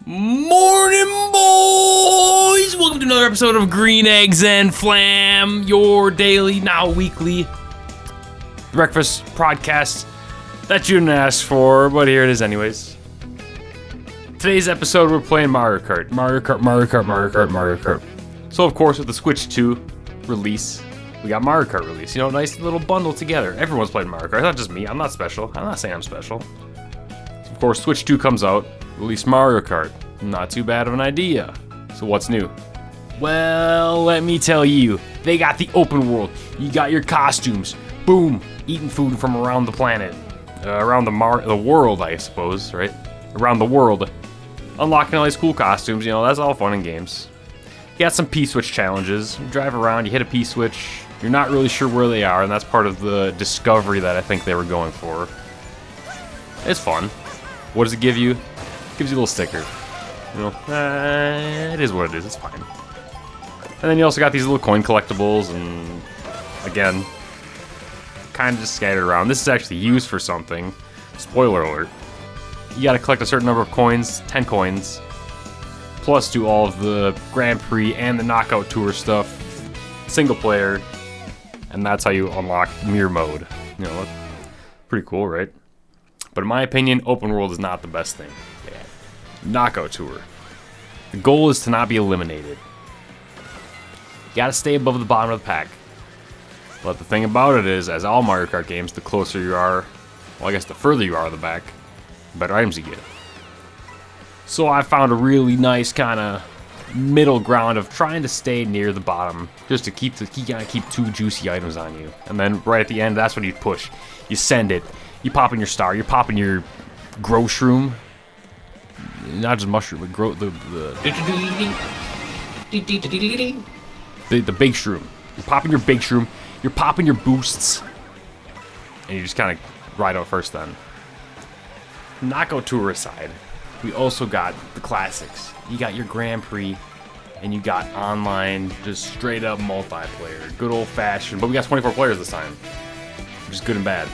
Morning, boys! Welcome to another episode of Green Eggs and Flam, your daily, now weekly breakfast podcast that you didn't ask for, but here it is anyways. Today's episode, we're playing Mario Kart. Mario Kart. So, of course, with the Switch 2 release, we got Mario Kart release. You know, nice little bundle together. Everyone's playing Mario Kart, not just me. I'm not special. I'm not saying I'm special. So, of course, Switch 2 comes out. Release Mario Kart. Not too bad of an idea. So what's new? Well, let me tell you. They got the open world. You got your costumes. Boom. Eating food from around the planet. Around the world, I suppose, right? Around the world. Unlocking all these cool costumes. You know, that's all fun and games. You got some P-switch challenges. You drive around, you hit a P-switch. You're not really sure where they are, and that's part of the discovery that I think they were going for. It's fun. What does it give you? Gives you a little sticker. You know, it is what it is. It's fine. And then you also got these little coin collectibles, and again, kind of just scattered around. This is actually used for something. Spoiler alert. You got to collect a certain number of coins, 10 coins, plus do all of the Grand Prix and the Knockout Tour stuff, single player, and that's how you unlock Mirror Mode. You know, pretty cool, right? But in my opinion, open world is not the best thing. Yeah. Knockout Tour. The goal is to not be eliminated. You gotta stay above the bottom of the pack. But the thing about it is, as all Mario Kart games, the closer you are, well, I guess the further you are of the back, the better items you get. So I found a really nice kind of middle ground of trying to stay near the bottom, just to keep two juicy items on you. And then right at the end, that's when you push. You send it. You popping your star. You're popping your grow shroom. Not just mushroom, but grow the big shroom. You're popping your big shroom. You're popping your boosts, and you just kind of ride out first. Then Knockout Tour aside, we also got the classics. You got your Grand Prix, and you got online, just straight up multiplayer, good old fashioned. But we got 24 players this time, which is good and bad.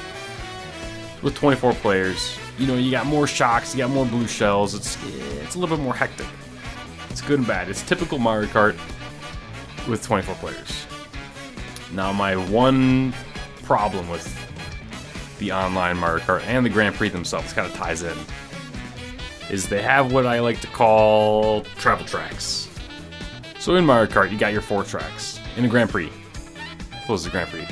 With 24 players, you know, you got more shocks, you got more blue shells. It's a little bit more hectic. It's good and bad. It's typical Mario Kart with 24 players. Now, my one problem with the online Mario Kart and the Grand Prix themselves kind of ties in is they have what I like to call travel tracks. So in Mario Kart, you got your 4 tracks. In the Grand Prix, close the Grand Prix.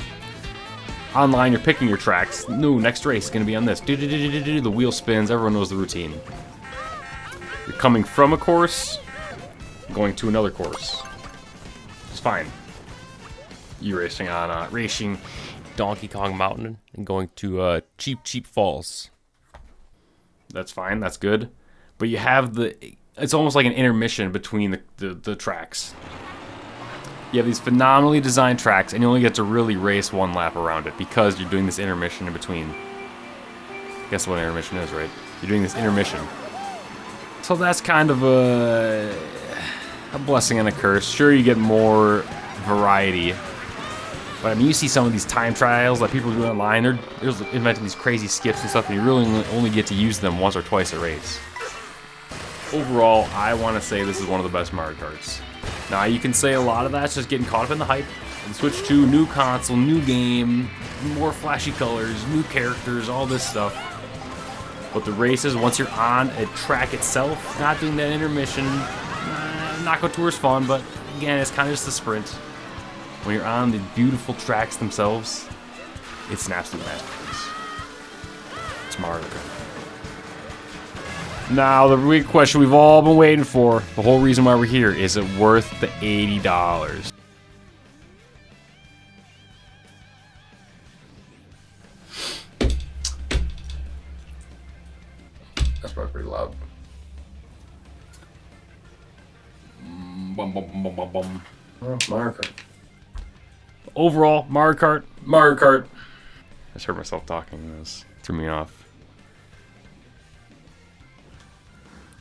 Online, you're picking your tracks. No, next race is going to be on this. The wheel spins. Everyone knows the routine. You're coming from a course, going to another course. It's fine. You're racing on racing Donkey Kong Mountain and going to Cheap Falls. That's fine. That's good. But you have it's almost like an intermission between the tracks. You have these phenomenally designed tracks, and you only get to really race one lap around it because you're doing this intermission in between. Guess what intermission is, right? You're doing this intermission. So that's kind of a blessing and a curse. Sure, you get more variety. But I mean, you see some of these time trials that people do online. They're inventing these crazy skips and stuff, and you really only get to use them once or twice a race. Overall, I want to say this is one of the best Mario Karts. Now, you can say a lot of that's just getting caught up in the hype. The Switch 2, new console, new game, more flashy colors, new characters, all this stuff. But the races, once you're on a track itself, not doing that intermission, Knockout Tour is fun, but again, it's kind of just a sprint. When you're on the beautiful tracks themselves, it's an absolute masterpiece. It's Mario Kart. Now, the big question we've all been waiting for, the whole reason why we're here, is it worth the $80? That's probably pretty loud. Mario Kart. Overall, Mario Kart. I just heard myself talking. This threw me off.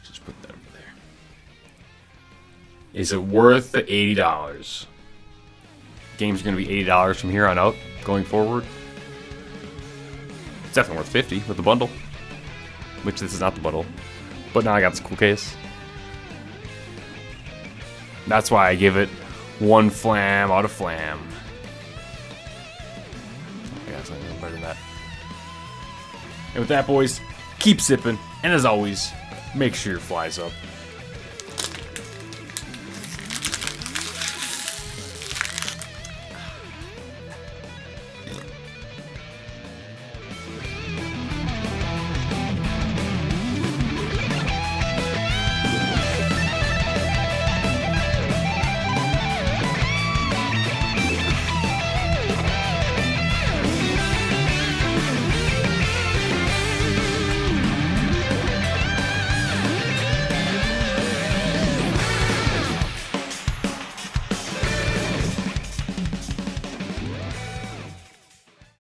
Just put that over there. Is it worth the $80? Games are going to be $80 from here on out, going forward. It's definitely worth $50 with the bundle. Which this is not the bundle. But now I got this cool case. That's why I give it 1 flam out of flam. I got something better than that. And with that, boys, keep sipping. And as always, make sure your fly's up.